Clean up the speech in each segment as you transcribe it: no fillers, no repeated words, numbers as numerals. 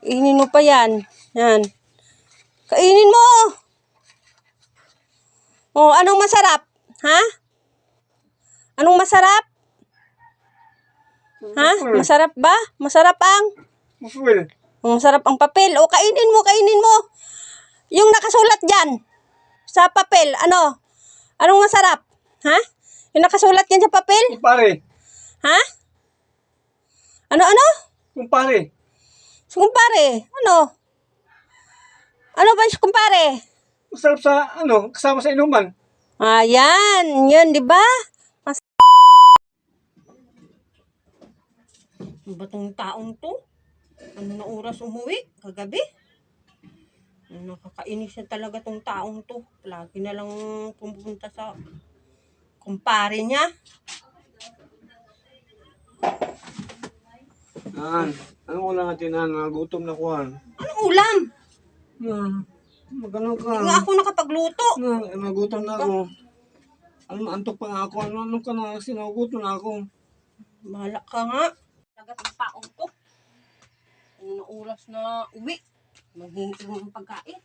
Kainin mo pa yan. Yan. Kainin mo. Oh, anong masarap? Ha? Anong masarap? Ha? Masarap ba? Masarap ang? Masarap ang papel. O, kainin mo, kainin mo. Yung nakasulat dyan. Sa papel, ano? Anong masarap? Ha? Yung nakasulat yan sa papel? Kumpare. Ha? Ano? Kumpare. Kumpare, ano? Ano ba yung kumpare? Masarap sa, kasama sa inuman. Ayan, yun, di ba? Ano ba tong taong to? Ano na oras umuwi? Kagabi? Nakakainis na talaga tong taong to. Lagi na lang pumunta sa kumpare niya. Anong ulam natin, gutom na kuhan. Anong ulam? Magano ka. Hindi nga ako nakapagluto. Nagutom na ako. Antok pa nga ako. Ano ka na, sinagutom na ako. Bahala ka nga. Talaga tong taong to. Ano na oras na uwi? Maghingi ng pagkain.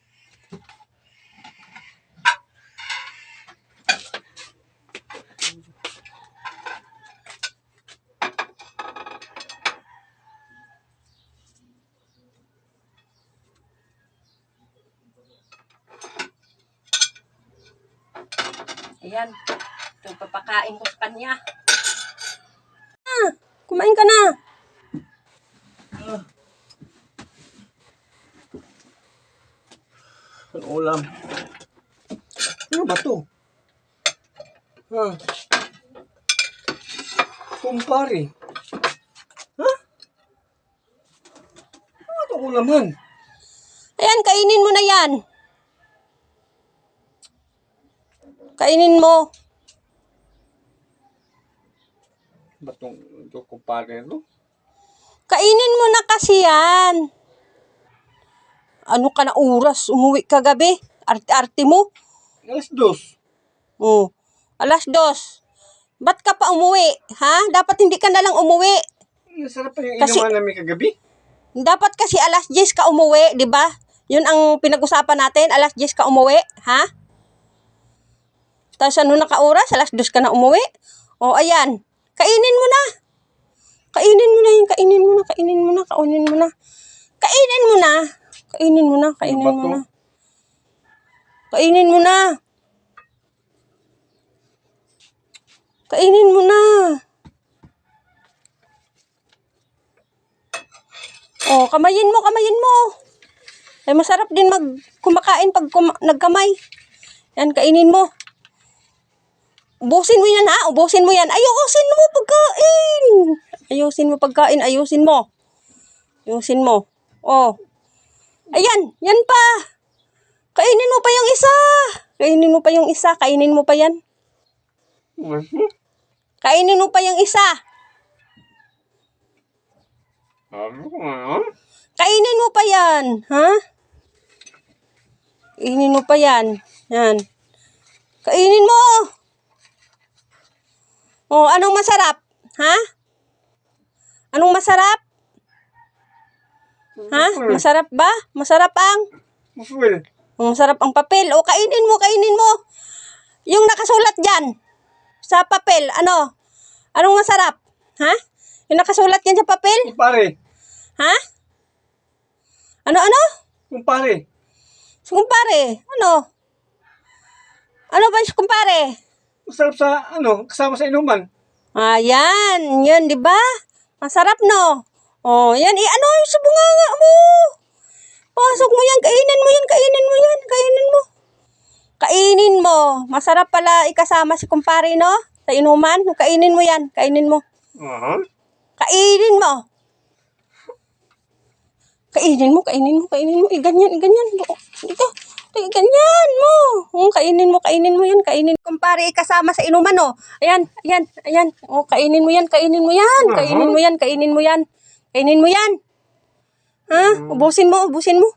Ayan. Ito papakain ko sa kanya. Kumain ka na. Ano ulam? Ano ba to? Kumpare. Ano itong ulaman? Ayan, kainin mo na yan. Kainin mo. Ba't itong kumpare no? Kainin mo na kasi yan. Ano ka na oras? Umuwi kagabi? Arte-arte mo? Alas 2. Oh, alas 2. Ba't ka pa umuwi? Ha? Dapat hindi ka na lang umuwi. Nasarap pa yung Kasi- inuman namin kagabi. Dapat kasi alas 10 ka umuwi, di ba? Yun ang pinag-usapan natin. Alas 10 ka umuwi, ha? Tapos ano na ka oras? Alas 2 ka na umuwi? O, ayan. Kainin mo na. Kainin mo na yun. Kainin mo na. Kainin mo na. Kainin mo na. Kainin mo na. Kainin mo na. Kainin mo na. Kainin mo na. Kainin mo na. Oh, kamayin mo, kamayin mo. Ay, masarap din kumakain pag nagkamay. Yan, kainin mo. Ubusin mo yan, ha? Ubusin mo yan. Ayusin mo pagkain. Ayusin mo pagkain. Ayusin mo. Ayusin mo. Oh. Ayan, yan pa. Kainin mo pa yung isa. Kainin mo pa yung isa. Kainin mo pa yan. Kainin mo pa yung isa. Kainin mo pa yan. Ha? Kainin mo pa yan. Yan. Kainin mo. Oh, anong masarap? Ha? Anong masarap? Ha? Masarap ba? Masarap ang? Masarap ang papel. O, kainin mo, kainin mo. Yung nakasulat dyan. Sa papel, ano? Anong masarap? Ha? Yung nakasulat yan sa papel? Kumpare. Ha? Ano? Kumpare. Kumpare, ano? Ano ba yung kumpare? Masarap sa, kasama sa inuman. Ayan, yun, di ba? Masarap, no? Oh, yan, ano yung sa bunganga mo? Pasok mo yan, kainin mo yan, kainin mo yan, kainin mo. Kainin mo. Masarap pala ikasama si kumpare, no? Sa inuman. Kainin mo yan, kainin mo. Kainin mo. Kainin mo, kainin mo, kainin mo. Ganyan. Dito. Ganyan mo. Kainin mo yan, kainin. Kumpare, kasama sa inuman, no? Ayan. Oh, kainin mo yan, kainin mo yan. Kainin mo yan, kainin mo yan. Kainin mo yan. Ha? Ubusin mo. Busin mo.